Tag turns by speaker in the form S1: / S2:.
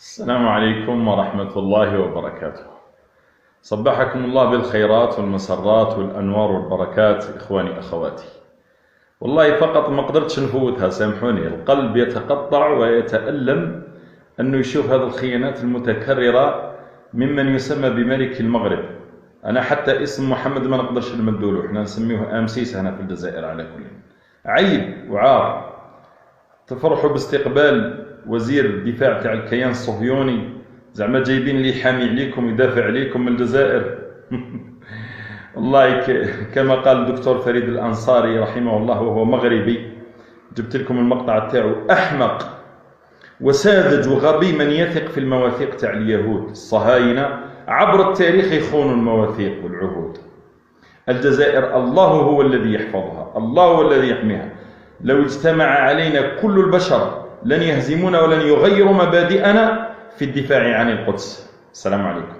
S1: السلام عليكم ورحمة الله وبركاته. صبحكم الله بالخيرات والمسرات والأنوار والبركات إخواني أخواتي. والله فقط ما قدرتش نفوتها، سامحوني، القلب يتقطع ويتألم أنه يشوف هذه الخيانات المتكررة ممن يسمى بملك المغرب. أنا حتى اسم محمد ما نقدرش نمدوله، احنا نسميه أمسيس هنا في الجزائر. على كل عيب وعار تفرحوا باستقبال وزير الدفاع تاع الكيان الصهيوني، زعما جايبين لي حامي عليكم يدافع عليكم من الجزائر. والله كما قال الدكتور فريد الأنصاري رحمه الله وهو مغربي، جبت لكم المقطع تاعو: أحمق وساذج وغبي من يثق في المواثيق تاع اليهود الصهاينة، عبر التاريخ يخونوا المواثيق والعهود. الجزائر الله هو الذي يحفظها، الله هو الذي يحميها. لو اجتمع علينا كل البشر لن يهزمونا ولن يغيروا مبادئنا في الدفاع عن القدس. السلام عليكم.